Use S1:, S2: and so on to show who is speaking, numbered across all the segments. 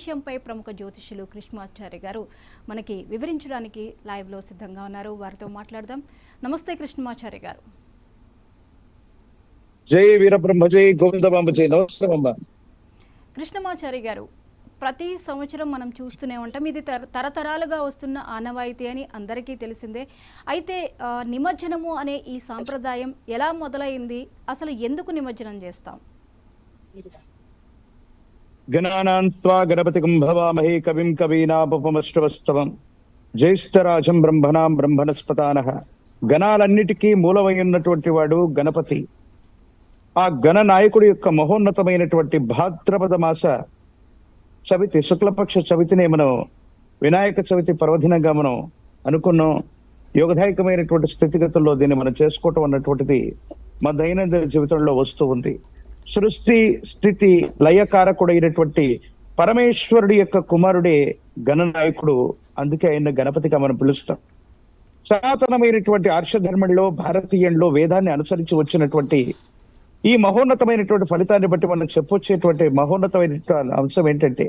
S1: విషయంపై ప్రముఖ జ్యోతిష్యులు కృష్ణమాచారి గారు మనకి వివరించడానికి లైవ్లో సిద్ధంగా ఉన్నారు. వారితో మాట్లాడదాం. నమస్తే కృష్ణమాచారి గారు.
S2: జై వీరబ్రహ్మ, జై గోవిందబాంబ, జై నమస్కారం.
S1: కృష్ణమాచారి గారు, ప్రతి సంవత్సరం మనం చూస్తూనే ఉంటాం. ఇది తరతరాలుగా వస్తున్న ఆనవాయితీ అని అందరికీ తెలిసిందే. అయితే నిమజ్జనము అనే ఈ సాంప్రదాయం ఎలా మొదలైంది? అసలు ఎందుకు నిమజ్జనం చేస్తాం?
S2: గణానాం త్వా గణపతిం భవామహే కవిం కవీనాముపమశ్రవస్తవం జ్యేష్ఠరాజం బ్రహ్మణాం బ్రహ్మణస్పతానః. గణాలన్నిటికీ మూలమై ఉన్నటువంటి వాడు గణపతి. ఆ గణ నాయకుడి యొక్క మహోన్నతమైనటువంటి భాద్రపద మాస చవితి, శుక్లపక్ష చవితిని మనం వినాయక చవితి పర్వదినంగా మనం అనుకున్నాం. యోగదాయకమైనటువంటి స్థితిగతుల్లో దీన్ని మనం చేసుకోవటం అన్నటువంటిది మన దైనందిన జీవితంలో వస్తూ ఉంది. సృష్టి స్థితి లయకారకుడైనటువంటి పరమేశ్వరుడి యొక్క కుమారుడే గణనాయకుడు. అందుకే ఆయన గణపతిగా మనం పిలుస్తాం. సనాతనమైనటువంటి ఆర్షధర్మంలో, భారతీయంలో వేదాన్ని అనుసరించి వచ్చినటువంటి ఈ మహోన్నతమైనటువంటి ఫలితాన్ని బట్టి మనం చెప్పొచ్చేటువంటి మహోన్నతమైనటువంటి అంశం ఏంటంటే,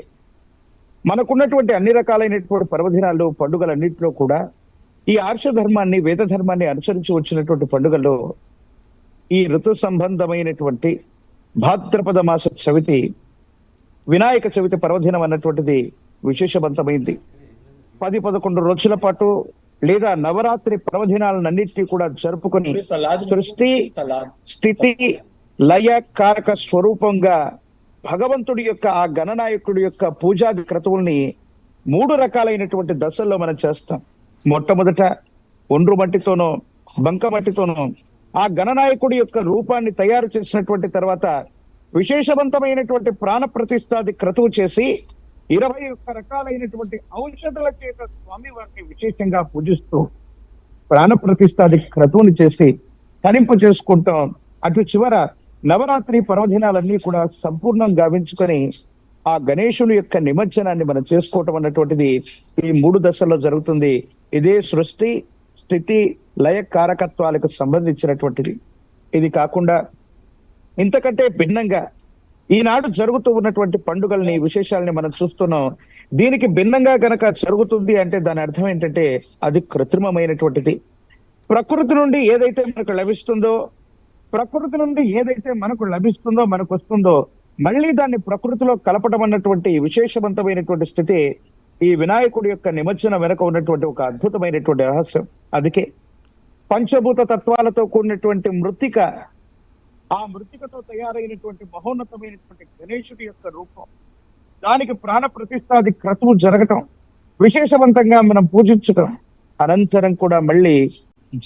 S2: మనకున్నటువంటి అన్ని రకాలైనటువంటి పర్వదినాలు, పండుగలన్నింటిలో కూడా ఈ ఆర్ష ధర్మాన్ని, వేద ధర్మాన్ని అనుసరించి వచ్చినటువంటి పండుగల్లో ఈ ఋతు సంబంధమైనటువంటి భాద్రపద మాస చవితి, వినాయక చవితి పర్వదినం అన్నటువంటిది విశేషవంతమైంది. 10-11 రోజుల పాటు లేదా నవరాత్రి పర్వదినాలన్నింటినీ కూడా జరుపుకొని సృష్టి స్థితి లయ కారక స్వరూపంగా భగవంతుడి యొక్క ఆ గణనాయకుడి యొక్క పూజాది క్రతువుల్ని 3 రకాలైనటువంటి దశల్లో మనం చేస్తాం. మొట్టమొదట ఒండ్రు మట్టితోనో బంక మట్టితోనో ఆ గణనాయకుడి యొక్క రూపాన్ని తయారు చేసినటువంటి తర్వాత విశేషవంతమైనటువంటి ప్రాణ ప్రతిష్ఠాది క్రతువు చేసి 21 రకాలైనటువంటి ఔషధాల చేత స్వామి వారిని విశేషంగా పూజిస్తూ ప్రాణ ప్రతిష్ఠాది క్రతువుని చేసి తరింపు చేసుకుంటాం. అటు చివర నవరాత్రి పర్వదినాలన్నీ కూడా సంపూర్ణం గావించుకొని ఆ గణేశుని యొక్క నిమజ్జనాన్ని మనం చేసుకోవటం అన్నటువంటిది ఈ 3 దశల్లో జరుగుతుంది. ఇదే సృష్టి స్థితి లయ కారకత్వాలకు సంబంధించినటువంటిది. ఇది కాకుండా ఇంతకంటే భిన్నంగా ఈనాడు జరుగుతూ ఉన్నటువంటి పండుగల్ని, విశేషాలని మనం చూస్తున్నాం. దీనికి భిన్నంగా గనక జరుగుతుంది అంటే దాని అర్థం ఏంటంటే అది కృత్రిమమైనటువంటిది. ప్రకృతి నుండి ఏదైతే మనకు లభిస్తుందో, మనకు వస్తుందో మళ్ళీ దాన్ని ప్రకృతిలో కలపడం అన్నటువంటి విశేషవంతమైనటువంటి స్థితి ఈ వినాయకుడి యొక్క నిమజ్జనం వెనక ఉన్నటువంటి ఒక అద్భుతమైనటువంటి రహస్యం. అందుకే పంచభూత తత్వాలతో కూడినటువంటి మృత్తిక, ఆ మృత్తికతో తయారైనటువంటి మహోన్నతమైనటువంటి గణేశుడి యొక్క రూపం, దానికి ప్రాణ ప్రతిష్ఠాది క్రతువు జరగటం, విశేషవంతంగా మనం పూజించటం, అనంతరం కూడా మళ్ళీ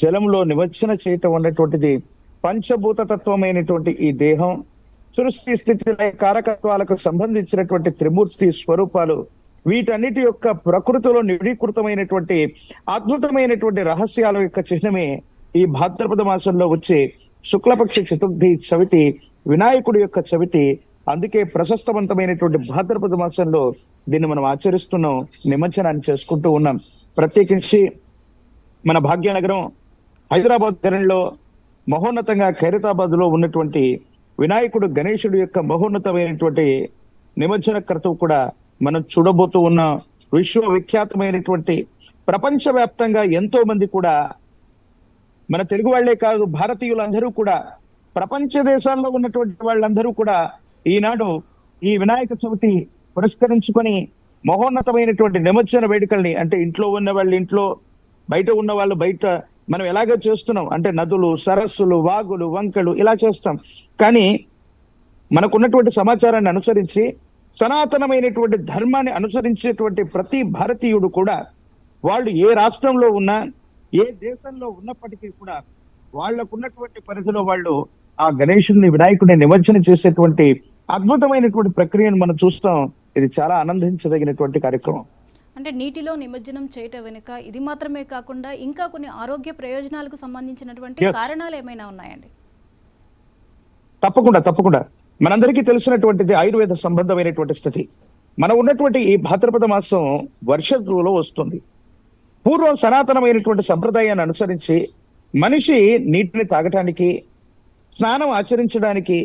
S2: జలంలో నిమజ్జన చేయటం అన్నటువంటిది పంచభూత తత్వమైనటువంటి ఈ దేహం, సృష్టి స్థితి కారకత్వాలకు సంబంధించినటువంటి త్రిమూర్తి స్వరూపాలు, వీటన్నిటి యొక్క ప్రకృతిలో నిడీకృతమైనటువంటి అద్భుతమైనటువంటి రహస్యాల యొక్క చిహ్నమే ఈ భాద్రపద మాసంలో వచ్చే శుక్లపక్ష చతుర్థి చవితి, వినాయకుడి యొక్క చవితి. అందుకే ప్రశస్తవంతమైనటువంటి భాద్రపద మాసంలో దీన్ని మనం ఆచరిస్తున్నాం, నిమజ్జనాన్ని చేసుకుంటూ ఉన్నాం. ప్రత్యేకించి మన భాగ్యనగరం హైదరాబాద్ నగరంలో మహోన్నతంగా ఖైరతాబాద్ లో ఉన్నటువంటి వినాయకుడు గణేశుడి యొక్క మహోన్నతమైనటువంటి నిమజ్జన క్రతువు కూడా మనం చూడబోతూ ఉన్న విశ్వవిఖ్యాతమైనటువంటి, ప్రపంచవ్యాప్తంగా ఎంతో మంది కూడా, మన తెలుగు వాళ్లే కాదు భారతీయులందరూ కూడా, ప్రపంచ దేశాల్లో ఉన్నటువంటి వాళ్ళందరూ కూడా ఈనాడు ఈ వినాయక చవితి పురస్కరించుకొని మహోన్నతమైనటువంటి నిమజ్జన వేడుకల్ని, అంటే ఇంట్లో ఉన్న వాళ్ళు ఇంట్లో, బయట ఉన్న వాళ్ళు బయట, మనం ఎలాగో చేస్తున్నాం అంటే నదులు, సరస్సులు, వాగులు, వంకలు ఇలా చేస్తాం. కానీ మనకున్నటువంటి సమాచారాన్ని అనుసరించి సనాతనమైనటువంటి ధర్మాన్ని అనుసరించేటువంటి ప్రతి భారతీయుడు కూడా, వాళ్ళు ఏ రాష్ట్రంలో ఉన్నా, ఏ దేశంలో ఉన్నప్పటికీ కూడా వాళ్ళకున్నటువంటి పరిధిలో వాళ్ళు ఆ గణేశుడిని, వినాయకుడిని నిమజ్జనం చేసేటువంటి అద్భుతమైనటువంటి ప్రక్రియను మనం చూస్తాం. ఇది చాలా ఆనందించదగినటువంటి కార్యక్రమం.
S1: అంటే నీటిలో నిమజ్జనం చేయటం వెనుక ఇది మాత్రమే కాకుండా ఇంకా కొన్ని ఆరోగ్య ప్రయోజనాలకు సంబంధించినటువంటి కారణాలు ఏమైనా ఉన్నాయండి?
S2: తప్పకుండా మనందరికీ తెలిసినటువంటిది ఆయుర్వేద సంబంధమైనటువంటి స్థితి. మనం ఉన్నటువంటి ఈ భాద్రపద మాసం వర్ష ఋతువులో వస్తుంది. పూర్వం సనాతనమైనటువంటి సంప్రదాయాన్ని అనుసరించి మనిషి నీటిని తాగటానికి, స్నానం ఆచరించడానికి,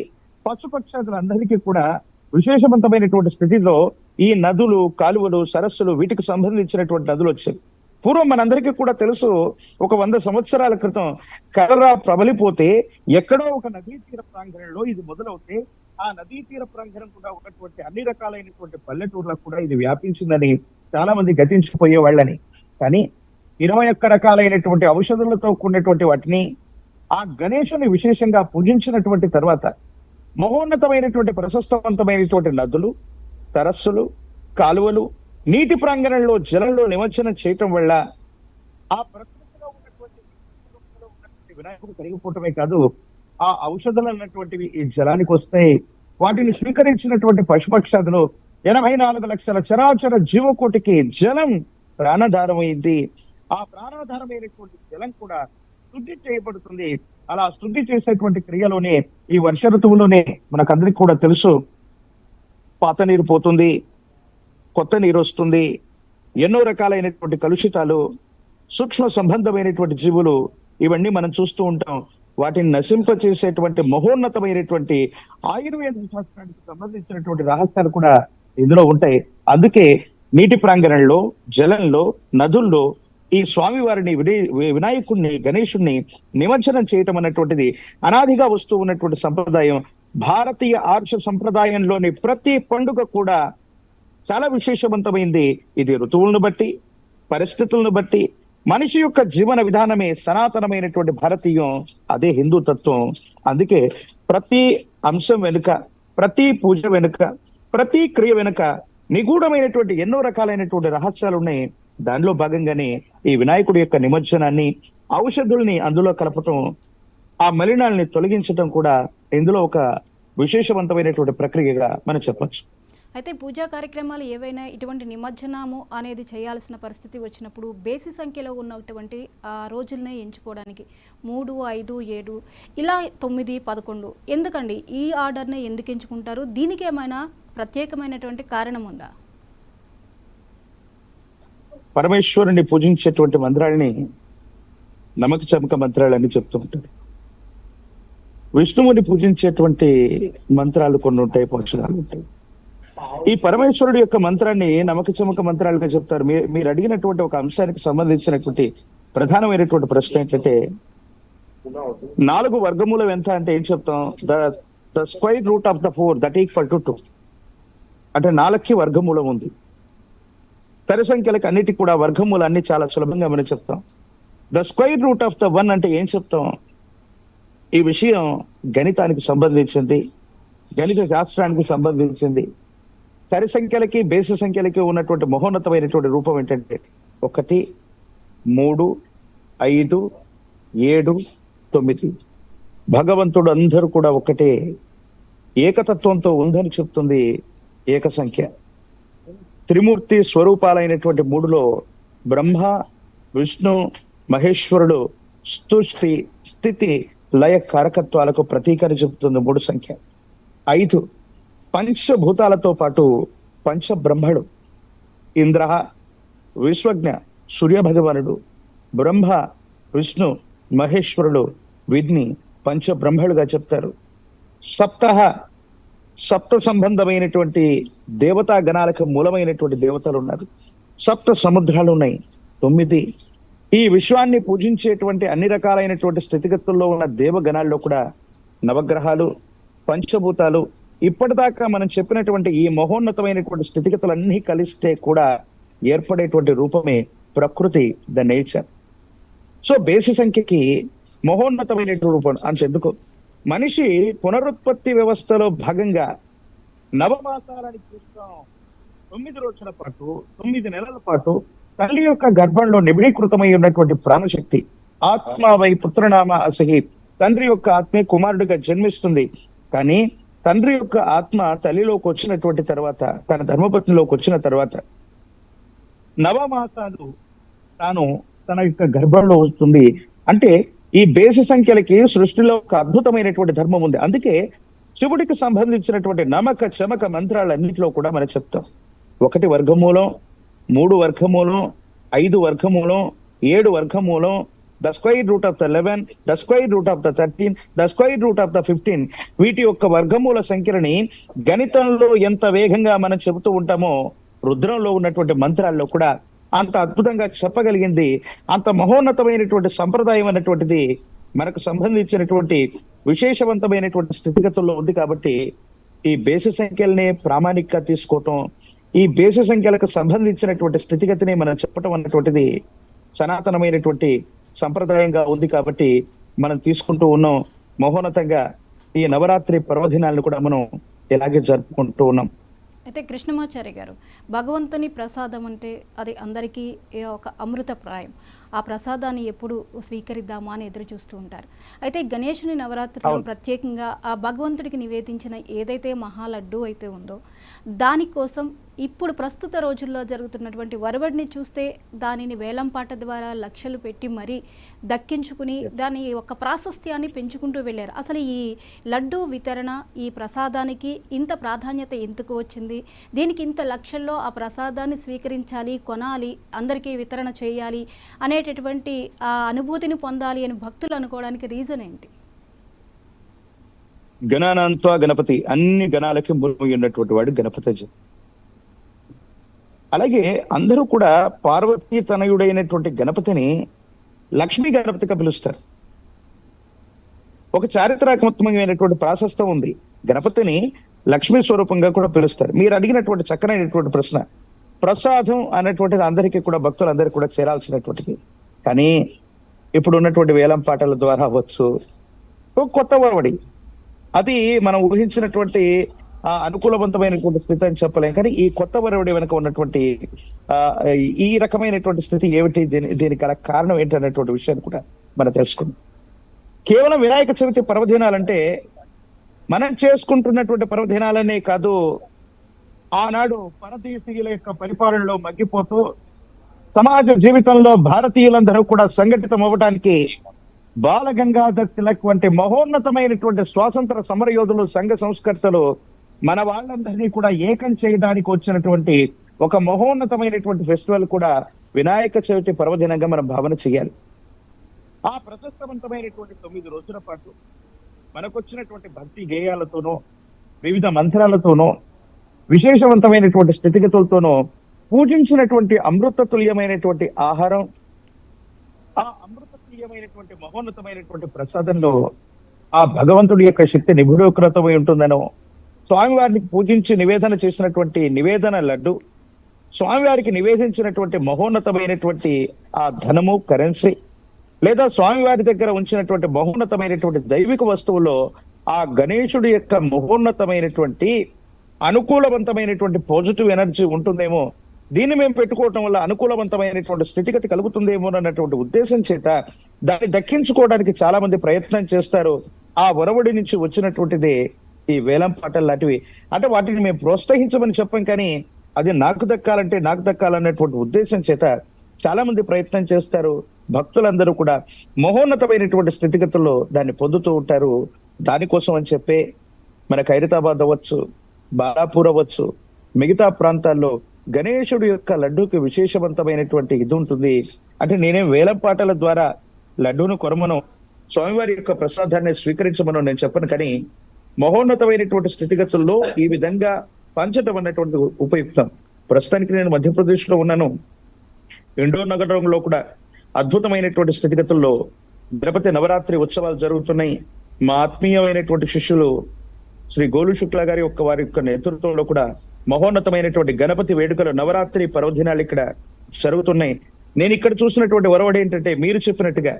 S2: పశుపక్షాదులందరికీ కూడా విశేషవంతమైనటువంటి స్థితిలో ఈ నదులు, కాలువలు, సరస్సులు వీటికి సంబంధించినటువంటి నదులు వచ్చాయి. పూర్వం మనందరికీ కూడా తెలుసు, ఒక 100 సంవత్సరాల క్రితం కలరా ప్రబలిపోతే ఎక్కడో ఒక నదీ తీర ప్రాంగణంలో ఇది మొదలవుతే ఆ నదీ తీర ప్రాంగణం కూడా ఉన్నటువంటి అన్ని రకాలైనటువంటి పల్లెటూర్లకు కూడా ఇది వ్యాపించిందని చాలా మంది గతించిపోయే వాళ్ళని. కానీ 21 రకాలైనటువంటి ఔషధులతో కూడినటువంటి వాటిని ఆ గణేశుని విశేషంగా పూజించినటువంటి తర్వాత మహోన్నతమైనటువంటి ప్రశస్తవంతమైనటువంటి నదులు, సరస్సులు, కాలువలు, నీటి ప్రాంగణంలో జలంలో నిమజ్జనం చేయటం వల్ల ఆ ప్రకృతిలో ఉన్నటువంటి వినాయకుడు కరిగిపోవటమే కాదు, ఆ ఔషధాలు అన్నటువంటివి ఈ జలానికి వస్తాయి. వాటిని స్వీకరించినటువంటి పశుపక్షాదులు 84 లక్షల చరాచర జీవకోటికి జలం ప్రాణాధారమైంది. ఆ ప్రాణాధారమైనటువంటి జలం కూడా శుద్ధి చేయబడుతుంది. అలా శుద్ధి చేసేటువంటి క్రియలోనే ఈ వర్ష ఋతువులోనే మనకందరికి కూడా తెలుసు, పాత నీరు పోతుంది, కొత్త నీరు వస్తుంది. ఎన్నో రకాలైనటువంటి కలుషితాలు, సూక్ష్మ సంబంధమైనటువంటి జీవులు ఇవన్నీ మనం చూస్తూ ఉంటాం. వాటిని నశింప చేసేటువంటి మహోన్నతమైనటువంటి ఆయుర్వేద శాస్త్రానికి సంబంధించినటువంటి రహస్యాలు కూడా ఇందులో ఉంటాయి. అందుకే నీటి ప్రాంగణంలో, జలంలో, నదుల్లో ఈ స్వామివారిని వినాయకుడిని, గణేశుణ్ణి నిమజ్జనం చేయటం అన్నటువంటిది అనాదిగా వస్తూ ఉన్నటువంటి సంప్రదాయం. భారతీయ ఆర్ష సంప్రదాయంలోని ప్రతి పండుగ కూడా చాలా విశేషవంతమైంది. ఇది ఋతువులను బట్టి, పరిస్థితులను బట్టి, మనిషి యొక్క జీవన విధానమే సనాతనమైనటువంటి భారతీయం, అదే హిందూ తత్వం. అందుకే ప్రతి అంశం వెనుక, ప్రతి పూజ వెనుక, ప్రతి క్రియ వెనుక నిగూఢమైనటువంటి ఎన్నో రకాలైనటువంటి రహస్యాలు ఉన్నాయి. దానిలో భాగంగానే ఈ వినాయకుడి యొక్క నిమజ్జనాన్ని, ఔషధుల్ని అందులో కలపటం, ఆ మలినాల్ని తొలగించటం కూడా ఇందులో ఒక విశేషవంతమైనటువంటి ప్రక్రియగా మనం చెప్పొచ్చు.
S1: అయితే పూజా కార్యక్రమాలు ఏవైనా ఇటువంటి నిమజ్జనము అనేది చేయాల్సిన పరిస్థితి వచ్చినప్పుడు బేసి సంఖ్యలో ఉన్నటువంటి రోజులనే ఎంచుకోవడానికి 3, 5, 7 ఇలా 9, 11 ఎందుకండి ఈ ఆర్డర్ని ఎందుకు ఎంచుకుంటారు? దీనికి ఏమైనా ప్రత్యేకమైనటువంటి కారణం ఉందా?
S2: పరమేశ్వరుని పూజించేటువంటి మంత్రాలని నమక చమక మంత్రాలని చెప్తూ ఉంటారు. విష్ణువుని పూజించేటువంటి మంత్రాలు కొన్ని ఉంటాయి, పోషకాలు ఉంటాయి. ఈ పరమేశ్వరుడు యొక్క మంత్రాన్ని నమక చమక మంత్రాలుగా చెప్తారు. మీరు అడిగినటువంటి ఒక అంశానికి సంబంధించినటువంటి ప్రధానమైనటువంటి ప్రశ్న ఏంటంటే, 4 వర్గమూలం ఎంత అంటే ఏం చెప్తాం? The square root of the 4 that equal to 2. అంటే 4కి వర్గమూలం ఉంది. సరి సంఖ్యలకు అన్నిటికీ కూడా వర్గమూలాన్ని చాలా సులభంగా మనం చెప్తాం. The square root of the 1 అంటే ఏం చెప్తాం? ఈ విషయం గణితానికి సంబంధించింది, గణిత శాస్త్రానికి సంబంధించింది. సరి సంఖ్యలకి, బేసి సంఖ్యలకి ఉన్నటువంటి మహోన్నతమైనటువంటి రూపం ఏంటంటే 1, 3, 5, 7, 9. భగవంతుడు అందరూ కూడా ఒకటే, ఏకతత్వంతో ఉందని చెప్తుంది ఏక సంఖ్య. త్రిమూర్తి స్వరూపాలైనటువంటి 3లో బ్రహ్మ, విష్ణు, మహేశ్వరుడు స్తుష్టి, స్థితి, లయ కారకత్వాలకు ప్రతీకని చెబుతుంది 3 సంఖ్య. 5 పంచభూతాలతో పాటు పంచబ్రహ్మలు, ఇంద్ర, విశ్వజ్ఞ, సూర్య భగవానుడు, బ్రహ్మ, విష్ణు, మహేశ్వరుడు వీటిని పంచబ్రహ్మలుగా చెప్తారు. సప్త సంబంధమైనటువంటి దేవతా గణాలకు మూలమైనటువంటి దేవతలు ఉన్నారు. 7 సముద్రాలు ఉన్నాయి. 9 ఈ విశ్వాన్ని పూజించేటువంటి అన్ని రకాలైనటువంటి స్థితిగతుల్లో ఉన్న దేవగణాల్లో కూడా నవగ్రహాలు, పంచభూతాలు, ఇప్పటిదాకా మనం చెప్పినటువంటి ఈ మహోన్నతమైనటువంటి స్థితిగతులన్నీ కలిస్తే కూడా ఏర్పడేటువంటి రూపమే ప్రకృతి, ద నేచర్. సో బేసి సంఖ్యకి మహోన్నతమైనటువంటి రూపం అంతెందుకు, మనిషి పునరుత్పత్తి వ్యవస్థలో భాగంగా నవమాసాలని చూస్తాం. 9 రోజుల పాటు, 9 నెలల పాటు తల్లి యొక్క గర్భంలో నిబిడీకృతమై ఉన్నటువంటి ప్రాణశక్తి, ఆత్మ వై పుత్రనామ అసహి, తండ్రి యొక్క ఆత్మే కుమారుడిగా జన్మిస్తుంది. కానీ తండ్రి యొక్క ఆత్మ తల్లిలోకి వచ్చినటువంటి తర్వాత, తన ధర్మపత్నిలోకి వచ్చిన తర్వాత నవమాసాలు తాను తన యొక్క గర్భంలో వస్తుంది. అంటే ఈ బేసి సంఖ్యలకి సృష్టిలో ఒక అద్భుతమైనటువంటి ధర్మం ఉంది. అందుకే శివుడికి సంబంధించినటువంటి నమక చమక మంత్రాలన్నింటిలో కూడా మనం చెప్తాం. 1 వర్గమూలం, 3 వర్గమూలం, 5 వర్గమూలం, 7 వర్గమూలం, the square root of the 11, the square root of the 13, the square root of the 15, వీటి యొక్క వర్గమూల సంఖ్యలని గణితంలో ఎంత వేగంగా మనం చెబుతూ ఉంటామో రుద్రంలో ఉన్నటువంటి మంత్రాల్లో కూడా అంత అద్భుతంగా చెప్పగలిగింది. అంత మహోన్నతమైనటువంటి సంప్రదాయం అన్నటువంటిది మనకు సంబంధించినటువంటి విశేషవంతమైనటువంటి స్థితిగతుల్లో ఉంది. కాబట్టి ఈ బేసి సంఖ్యల్ని ప్రామాణికంగా తీసుకోవటం, ఈ బేసి సంఖ్యలకు సంబంధించినటువంటి స్థితిగతిని మనం చెప్పటం అన్నటువంటిది సనాతనమైనటువంటి సంప్రదాయంగా ఉంది. కాబట్టి మనం తీసుకుంటూ ఉన్నాం. మహోన్నతంగా ఈ నవరాత్రి పర్వదినాలను కూడా మనం ఇలాగే జరుపుకుంటూ ఉన్నాం.
S1: అయితే కృష్ణమాచారి గారు, భగవంతుని ప్రసాదం అంటే అది అందరికీ ఒక అమృతప్రాయం. ఆ ప్రసాదాన్ని ఎప్పుడు స్వీకరిద్దామా అని ఎదురు చూస్తూ ఉంటారు. అయితే గణేశుని నవరాత్రిలో ప్రత్యేకంగా ఆ భగవంతుడికి నివేదించిన ఏదైతే మహాలడ్డు అయితే ఉందో దానికోసం ఇప్పుడు ప్రస్తుత రోజుల్లో జరుగుతున్నటువంటి వరవడిని చూస్తే దానిని వేలంపాట ద్వారా లక్షలు పెట్టి మరీ దక్కించుకుని దాని యొక్క ప్రాశస్త్యాన్ని పెంచుకుంటూ వెళ్ళారు. అసలు ఈ లడ్డు వితరణ, ఈ ప్రసాదానికి ఇంత ప్రాధాన్యత ఎందుకు వచ్చింది? దీనికి ఇంత లక్షల్లో ఆ ప్రసాదాన్ని స్వీకరించాలి, కొనాలి, అందరికీ వితరణ చేయాలి అనేటటువంటి ఆ అనుభూతిని పొందాలి అని భక్తులు అనుకోవడానికి రీజన్ ఏంటి?
S2: గణానాంత్వా గణపతి, అన్ని గణాలకి మూలమై ఉన్నటువంటి వాడు గణపతి. అలాగే అందరూ కూడా పార్వతీ తనయుడైనటువంటి గణపతిని లక్ష్మీ గణపతిగా పిలుస్తారు. ఒక చారిత్రాత్మకమైనటువంటి ప్రాశస్త్యం ఉంది. గణపతిని లక్ష్మీ స్వరూపంగా కూడా పిలుస్తారు. మీరు అడిగినటువంటి చక్కనైనటువంటి ప్రశ్న. ప్రసాదం అనేటువంటిది అందరికీ కూడా, భక్తులందరికీ కూడా చేరాల్సినటువంటిది. కానీ ఇప్పుడు ఉన్నటువంటి వేలం పాటల ద్వారా అవ్వచ్చు, కొత్త వరవడి, అది మనం ఊహించినటువంటి అనుకూలవంతమైనటువంటి స్థితి అని చెప్పలేం. కానీ ఈ కొత్త వరవడి వెనుక ఉన్నటువంటి ఈ రకమైనటువంటి స్థితి ఏమిటి, దీనికి కారణం ఏంటి అనేటువంటి విషయాన్ని కూడా మనం తెలుసుకుందాం. కేవలం వినాయక చవితి పర్వదినాలంటే మనం చేసుకుంటున్నటువంటి పర్వదినాలనే కాదు, ఆనాడు పరదేశీయుల యొక్క పరిపాలనలో మగ్గిపోతూ సమాజ జీవితంలో భారతీయులందరూ కూడా సంఘటితం అవ్వడానికి బాల గంగాధర్ తిలక్ వంటి మహోన్నతమైనటువంటి స్వాతంత్ర సమరయోధులు, సంఘ సంస్కర్తలు మన వాళ్ళందరినీ కూడా ఏకం చేయడానికి వచ్చినటువంటి ఒక మహోన్నతమైనటువంటి ఫెస్టివల్ కూడా వినాయక చవితి పర్వదినంగా మనం భావన చేయాలి. ఆ ప్రశస్తవంతమైనటువంటి 9 రోజుల పాటు మనకొచ్చినటువంటి భక్తి గేయాలతోనో, వివిధ మంత్రాలతోనో, విశేషవంతమైనటువంటి స్థితిగతులతోనో పూజించినటువంటి అమృతతుల్యమైనటువంటి ఆహారం, ఆ అమృతతుల్యమైనటువంటి మహోన్నతమైనటువంటి ప్రసాదంలో ఆ భగవంతుడి యొక్క శక్తి నిబిడీకృతమై ఉంటుందనో, స్వామివారిని పూజించి నివేదన చేసినటువంటి నివేదన లడ్డు, స్వామివారికి నివేదించినటువంటి మహోన్నతమైనటువంటి ఆ ధనము, కరెన్సీ, లేదా స్వామివారి దగ్గర ఉంచినటువంటి మహోన్నతమైనటువంటి దైవిక వస్తువుల్లో ఆ గణేశుడి యొక్క మహోన్నతమైనటువంటి అనుకూలవంతమైనటువంటి పాజిటివ్ ఎనర్జీ ఉంటుందేమో, దీన్ని మేము పెట్టుకోవటం వల్ల అనుకూలవంతమైనటువంటి స్థితిగతి కలుగుతుందేమో అన్నటువంటి ఉద్దేశం చేత దాన్ని దక్కించుకోవడానికి చాలా మంది ప్రయత్నం చేస్తారు. ఆ ఒరవడి నుంచి వచ్చినటువంటిది ఈ వేలం పాటలు లాంటివి. అంటే వాటిని మేము ప్రోత్సహించమని చెప్పాం, కానీ అది నాకు దక్కాలన్నటువంటి ఉద్దేశం చేత చాలా మంది ప్రయత్నం చేస్తారు. భక్తులందరూ కూడా మహోన్నతమైనటువంటి స్థితిగతుల్లో దాన్ని పొందుతూ ఉంటారు. దానికోసం అని చెప్పే మన ఖైరతాబాద్ అవ్వచ్చు, బాలాపూర్ అవ్వచ్చు, మిగతా ప్రాంతాల్లో గణేశుడి యొక్క లడ్డూకి విశేషవంతమైనటువంటి ఇది ఉంటుంది. అంటే నేనేం వేలం పాటల ద్వారా లడ్డూను కొరమను, స్వామివారి యొక్క ప్రసాదాన్ని స్వీకరించమను నేను చెప్పను. కానీ మహోన్నతమైనటువంటి స్థితిగతుల్లో ఈ విధంగా పంచడం అన్నటువంటి ఉపయుక్తం. ప్రస్తుతానికి నేను మధ్యప్రదేశ్ లో ఉన్నాను. ఇండోర్ నగరంలో కూడా అద్భుతమైనటువంటి స్థితిగతుల్లో గణపతి నవరాత్రి ఉత్సవాలు జరుగుతున్నాయి. మా ఆత్మీయమైనటువంటి శిష్యులు శ్రీ గోలు శుక్ల గారి వారి యొక్క నేతృత్వంలో కూడా మహోన్నతమైనటువంటి గణపతి వేడుకలు, నవరాత్రి పర్వదినాలు ఇక్కడ జరుగుతున్నాయి. నేను ఇక్కడ చూసినటువంటి ఒరవడి ఏంటంటే, మీరు చెప్పినట్టుగా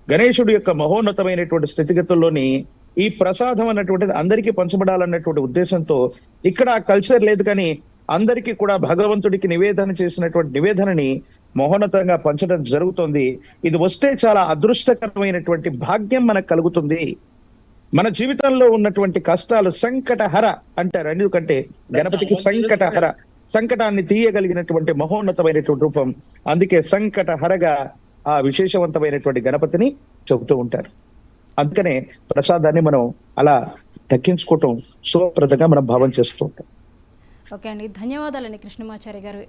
S2: గణేశుడి యొక్క మహోన్నతమైనటువంటి స్థితిగతుల్లోని ఈ ప్రసాదం అన్నటువంటిది అందరికీ పంచబడాలన్నటువంటి ఉద్దేశంతో ఇక్కడ ఆ కల్చర్ లేదు. కానీ అందరికీ కూడా భగవంతుడికి నివేదన చేసినటువంటి నివేదనని మహోన్నతంగా పంచడం జరుగుతుంది. ఇది వస్తే చాలా అదృష్టకరమైనటువంటి భాగ్యం మనకు కలుగుతుంది. మన జీవితంలో ఉన్నటువంటి కష్టాలు సంకటహర అంటారు. ఎందుకంటే గణపతికి సంకటహర, సంకటాన్ని తీయగలిగినటువంటి మహోన్నతమైనటువంటి రూపం. అందుకే సంకటహరగా ఆ విశేషవంతమైనటువంటి గణపతిని చెబుతూ ఉంటారు. అందుకనే ప్రసాదాన్ని మనం అలా దక్కించుకోవటం శుభప్రదంగా మనం భావం చేస్తూ ఉంటాం.
S1: ఓకే అండి, ధన్యవాదాలండి కృష్ణమాచారి గారు.